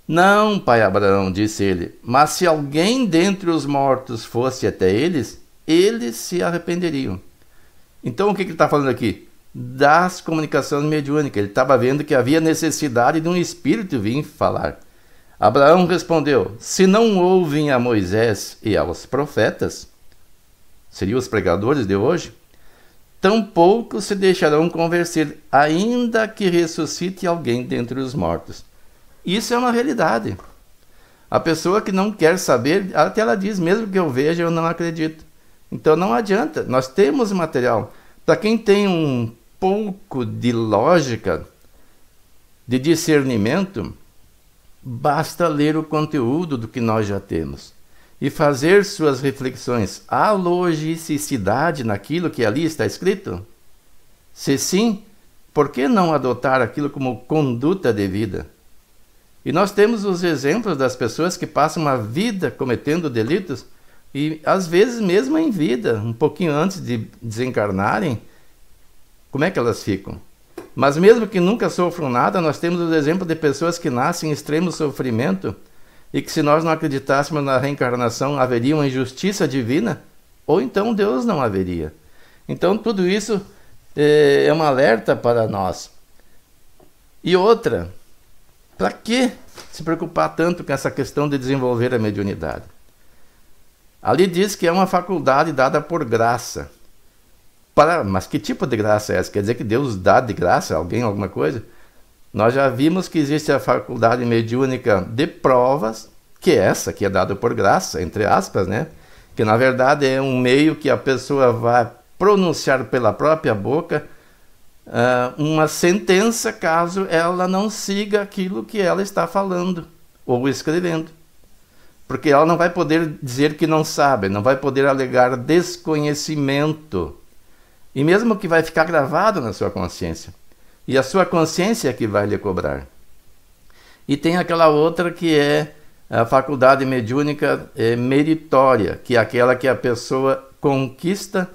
Não, pai Abraão, disse ele, mas se alguém dentre os mortos fosse até eles, eles se arrependeriam. Então o que ele está falando aqui? Das comunicações mediúnicas. Ele estava vendo que havia necessidade de um espírito vir falar. Abraão respondeu: se não ouvem a Moisés e aos profetas, seriam os pregadores de hoje, tampouco se deixarão convencer, ainda que ressuscite alguém dentre os mortos. Isso é uma realidade. A pessoa que não quer saber, até ela diz: mesmo que eu veja, eu não acredito. Então não adianta, nós temos material. Para quem tem um pouco de lógica, de discernimento, basta ler o conteúdo do que nós já temos e fazer suas reflexões. Há logicidade naquilo que ali está escrito? Se sim, por que não adotar aquilo como conduta de vida? E nós temos os exemplos das pessoas que passam uma vida cometendo delitos e, às vezes, mesmo em vida, um pouquinho antes de desencarnarem, como é que elas ficam? Mas mesmo que nunca sofram nada, nós temos o exemplo de pessoas que nascem em extremo sofrimento e que, se nós não acreditássemos na reencarnação, haveria uma injustiça divina, ou então Deus não haveria. Então tudo isso é um alerta para nós. E outra, para que se preocupar tanto com essa questão de desenvolver a mediunidade? Ali diz que é uma faculdade dada por graça. Mas que tipo de graça é essa? Quer dizer que Deus dá de graça a alguém alguma coisa? Nós já vimos que existe a faculdade mediúnica de provas, que é essa, que é dada por graça, entre aspas, que na verdade é um meio que a pessoa vai pronunciar pela própria boca uma sentença caso ela não siga aquilo que ela está falando ou escrevendo. Porque ela não vai poder dizer que não sabe, não vai poder alegar desconhecimento. E mesmo que vai ficar gravado na sua consciência. E a sua consciência é que vai lhe cobrar. E tem aquela outra que é a faculdade mediúnica meritória, que é aquela que a pessoa conquista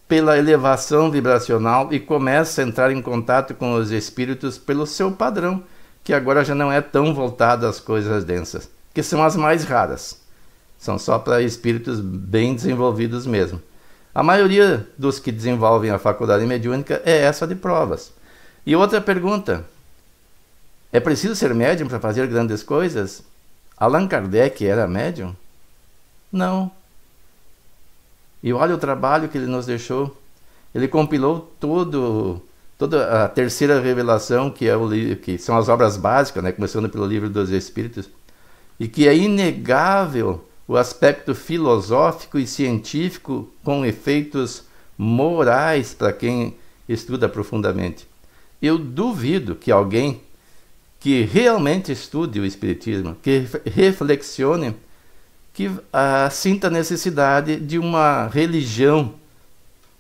pela elevação vibracional e começa a entrar em contato com os espíritos pelo seu padrão, que agora já não é tão voltado às coisas densas, que são as mais raras. São só para espíritos bem desenvolvidos mesmo. A maioria dos que desenvolvem a faculdade mediúnica é essa de provas. E outra pergunta: é preciso ser médium para fazer grandes coisas? Allan Kardec era médium? Não. E olha o trabalho que ele nos deixou. Ele compilou toda a terceira revelação, que são as obras básicas, né, começando pelo Livro dos Espíritos, e que é inegável o aspecto filosófico e científico com efeitos morais para quem estuda profundamente. Eu duvido que alguém que realmente estude o Espiritismo, que reflexione, que sinta a necessidade de uma religião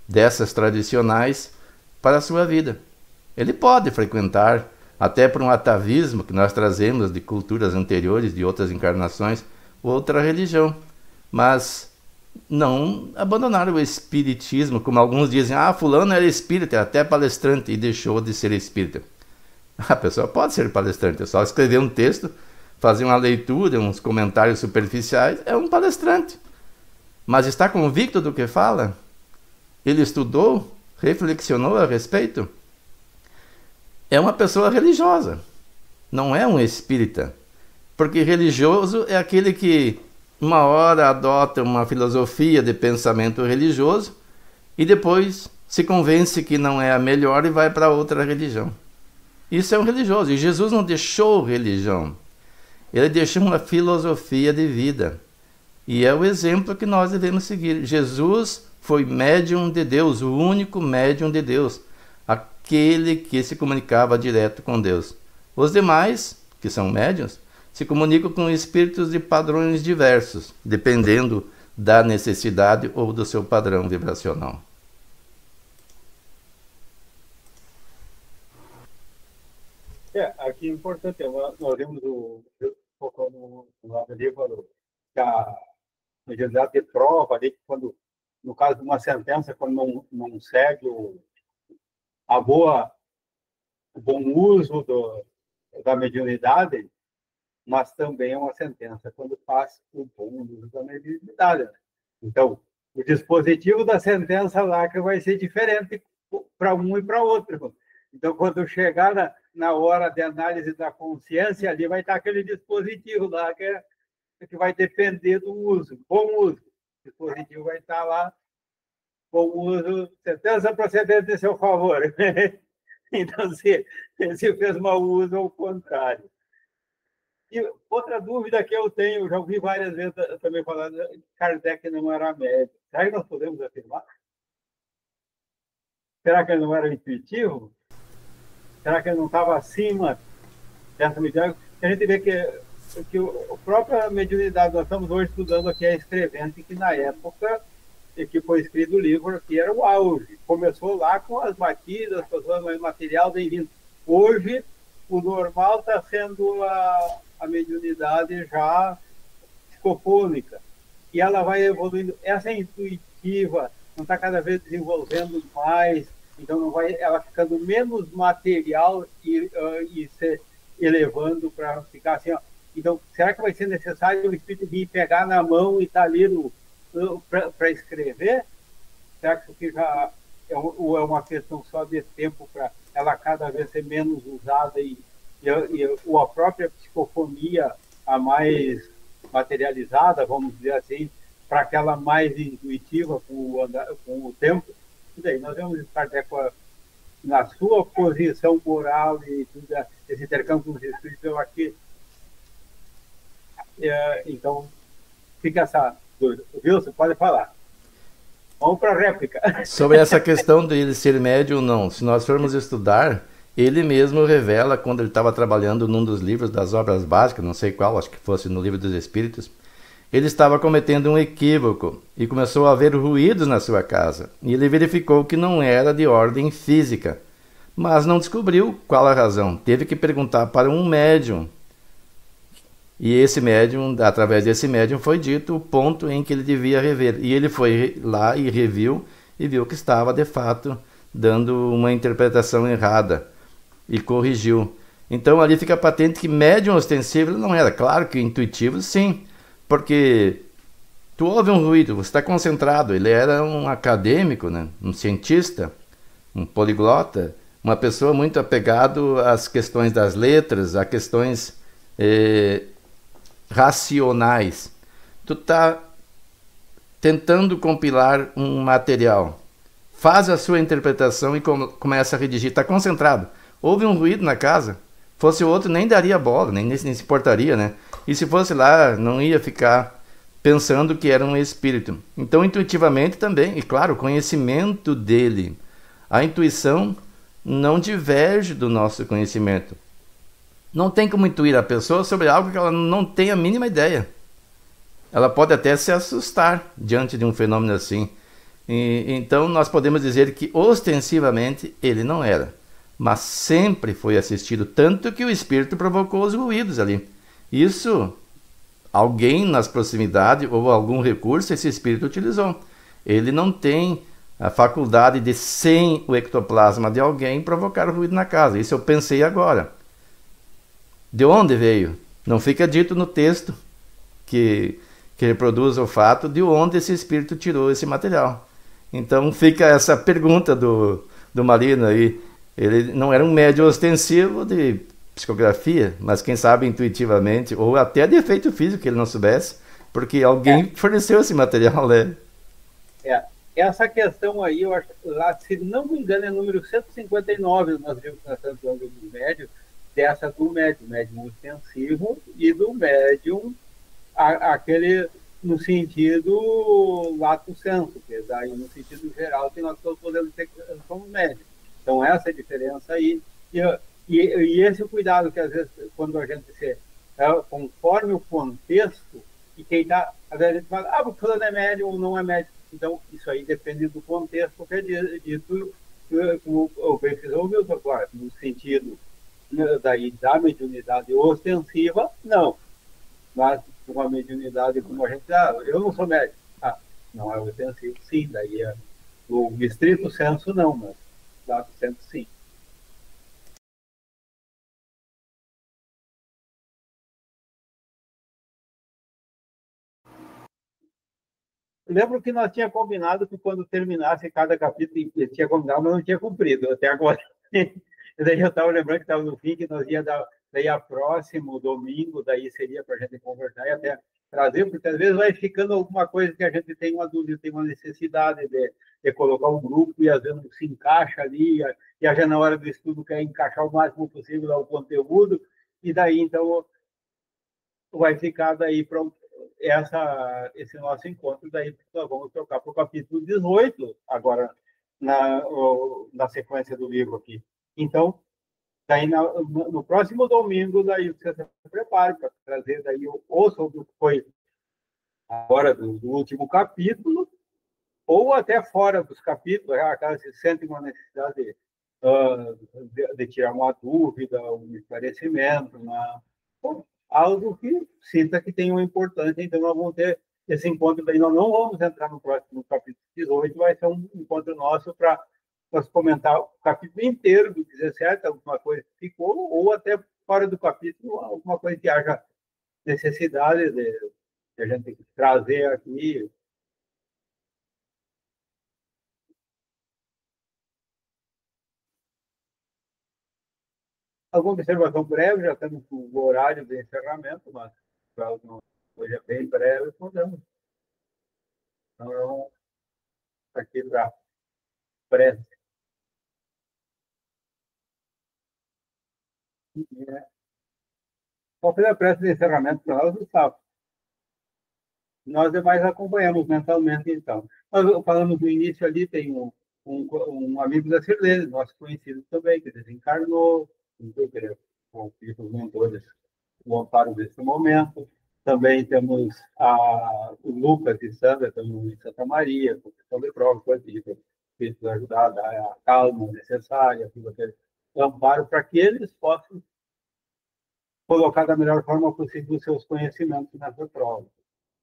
dessas tradicionais para a sua vida. Ele pode frequentar, até por um atavismo que nós trazemos de culturas anteriores, de outras encarnações, outra religião, mas não abandonar o espiritismo, como alguns dizem: fulano era espírita, até palestrante, e deixou de ser espírita. A pessoa pode ser palestrante, é só escrever um texto, fazer uma leitura, uns comentários superficiais, é um palestrante. Mas está convicto do que fala? Ele estudou? Reflexionou a respeito? É uma pessoa religiosa, não é um espírita. Porque religioso é aquele que uma hora adota uma filosofia de pensamento religioso e depois se convence que não é a melhor e vai para outra religião. Isso é um religioso. E Jesus não deixou religião. Ele deixou uma filosofia de vida. E é o exemplo que nós devemos seguir. Jesus foi médium de Deus, o único médium de Deus, aquele que se comunicava direto com Deus. Os demais, que são médiuns, se comunicam com espíritos de padrões diversos, dependendo da necessidade ou do seu padrão vibracional. Aqui é importante, nós vemos no lado ali, que a mediunidade de prova ali, quando, no caso de uma sentença, quando não segue o bom uso da mediunidade, mas também é uma sentença quando faz o bom uso da mediunidade. Né? Então, o dispositivo da sentença lá que vai ser diferente para um e para outro. Então, quando chegar na hora de análise da consciência, ali vai estar aquele dispositivo lá que vai depender do uso, bom uso. O dispositivo vai estar lá, bom uso, sentença procedente em seu favor. Então, se fez mau uso, é o contrário. E outra dúvida que eu tenho, já ouvi várias vezes também falando, que Kardec não era médico. Será que nós podemos afirmar? Será que ele não era intuitivo? Será que ele não estava acima dessa mediunidade? A gente vê que a própria mediunidade, nós estamos hoje estudando aqui a escrevente, que na época que foi escrito o livro, que era o auge. Começou lá com as batidas, com o material bem-vindo. Hoje, o normal está sendo a mediunidade já psicofônica. E ela vai evoluindo. Essa é intuitiva, não está cada vez desenvolvendo mais, então não vai, ela ficando menos material e se elevando para ficar assim. Ó. Então, será que vai ser necessário o espírito vir pegar na mão e estar ali para escrever? Será que isso já é uma questão só de tempo para ela cada vez ser menos usada e a própria psicofonia, a mais materializada, vamos dizer assim, para aquela mais intuitiva com o tempo? E daí nós vamos estar na sua posição moral e tudo esse intercâmbio com os espíritos, eu aqui. Então, fica essa dúvida. Wilson, pode falar. Vamos para a réplica. Sobre essa questão de ele ser médium ou não, se nós formos estudar, ele mesmo revela, quando ele estava trabalhando num dos livros das obras básicas, não sei qual, acho que fosse no Livro dos Espíritos, ele estava cometendo um equívoco e começou a haver ruídos na sua casa. E ele verificou que não era de ordem física, mas não descobriu qual a razão. Teve que perguntar para um médium. E esse médium, através desse médium, foi dito o ponto em que ele devia rever. E ele foi lá e reviu e viu que estava, de fato, dando uma interpretação errada e corrigiu. Então ali fica patente que médium ostensivo não era. Claro que intuitivo, sim, porque tu ouve um ruído, você está concentrado. Ele era um acadêmico, né? Um cientista, um poliglota, uma pessoa muito apegado às questões das letras, a questões racionais. Tu está tentando compilar um material, faz a sua interpretação e começa a redigir, está concentrado. Houve um ruído na casa, fosse o outro nem daria bola, nem se importaria, né? E se fosse lá, não ia ficar pensando que era um espírito. Então, intuitivamente também, e claro, o conhecimento dele, a intuição não diverge do nosso conhecimento. Não tem como intuir a pessoa sobre algo que ela não tem a mínima ideia. Ela pode até se assustar diante de um fenômeno assim. Então, nós podemos dizer que ostensivamente ele não era, mas sempre foi assistido, tanto que o espírito provocou os ruídos ali. Isso, alguém nas proximidades ou algum recurso esse espírito utilizou. Ele não tem a faculdade de, sem o ectoplasma de alguém, provocar ruído na casa. Isso eu pensei agora. De onde veio? Não fica dito no texto que reproduz o fato de onde esse espírito tirou esse material. Então fica essa pergunta do Marino aí. Ele não era um médium ostensivo de psicografia, mas quem sabe intuitivamente, ou até de efeito físico que ele não soubesse, porque alguém forneceu esse material, né? Essa questão aí, eu acho, lá, se não me engano, é número 159, nós vimos na Santo do Médium, dessa do médium ostensivo e do médium, aquele no sentido lato sensu, que é daí no sentido geral que nós todos podemos ter como médium. Então, essa é a diferença aí. E esse cuidado que, às vezes, quando a gente conforme o contexto, e quem está, às vezes, a gente fala, o fulano é médium ou não é médium. Então, isso aí depende do contexto que é dito, como o pesquisador ouviu agora, no sentido da mediunidade ostensiva, não. Mas uma mediunidade como a gente, eu não sou médium. Não é ostensivo, sim. Daí o estrito senso, não, mas lato senso, sim. Lembro que nós tínhamos combinado que quando terminasse cada capítulo, tinha combinado, mas não tinha cumprido até agora. Daí eu estava lembrando que estava no fim, que nós ia dar, daí a próximo domingo, daí seria para a gente conversar e até trazer, porque às vezes vai ficando alguma coisa que a gente tem uma dúvida, tem uma necessidade de colocar um grupo e às vezes não se encaixa ali, e a gente na hora do estudo quer encaixar o máximo possível o conteúdo, e daí então vai ficar daí para esse nosso encontro, daí nós vamos trocar para o capítulo 18, agora na sequência do livro aqui. Então, daí no próximo domingo, daí você se prepare para trazer daí ou sobre o que foi agora do último capítulo, ou até fora dos capítulos, caso você sente uma necessidade de tirar uma dúvida, um esclarecimento, algo que sinta que tem uma importância. Então, nós vamos ter esse encontro. Daí nós não vamos entrar no próximo capítulo 18, vai ser um encontro nosso para nós comentar o capítulo inteiro do 17, alguma coisa que ficou, ou até fora do capítulo, alguma coisa que haja necessidade de a gente trazer aqui. Alguma observação breve, já estamos com o horário de encerramento, mas para alguma coisa bem breve, podemos. Então, aqui para prece. Qual foi a prece de encerramento para nós, Gustavo? Nós demais acompanhamos mentalmente, então. Nós falamos no início ali, tem um amigo da Sirlene, nosso conhecido também, que desencarnou, com os mentores voltaram nesse momento. Também temos o Lucas e Sandra, estamos em Santa Maria, com questão de prova, coisa que ajudar a dar a calma necessária, amparo para que eles possam colocar da melhor forma possível os seus conhecimentos nessa prova.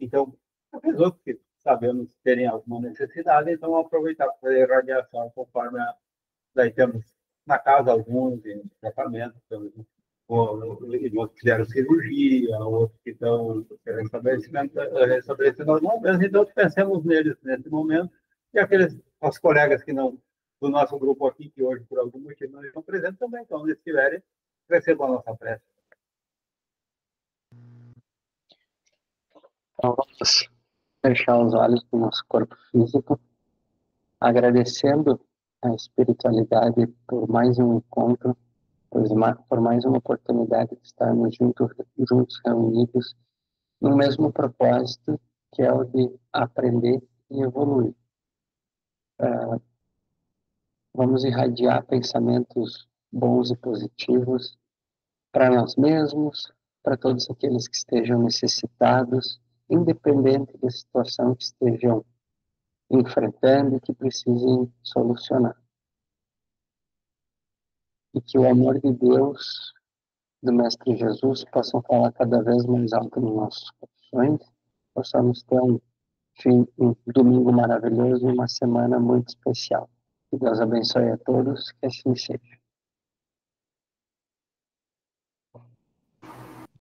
Então, a pessoa que sabemos terem alguma necessidade, então aproveitar para fazer radiação conforme daí temos na casa alguns em tratamento, temos outros que fizeram cirurgia, outros que estão restabelecendo alguma coisa, então pensemos neles nesse momento, e aqueles os colegas que não, do nosso grupo aqui, que hoje por algum motivo não estão presentes também, então, se eles estiverem, recebam a nossa prece. Então, vamos fechar os olhos do nosso corpo físico, agradecendo a espiritualidade por mais um encontro, por mais uma oportunidade de estarmos juntos reunidos no mesmo propósito, que é o de aprender e evoluir. Vamos irradiar pensamentos bons e positivos para nós mesmos, para todos aqueles que estejam necessitados, independente da situação que estejam enfrentando e que precisem solucionar. E que o amor de Deus, do Mestre Jesus, possam falar cada vez mais alto nos nossos corações, possamos ter um domingo maravilhoso e uma semana muito especial. Que Deus abençoe a todos, que assim seja.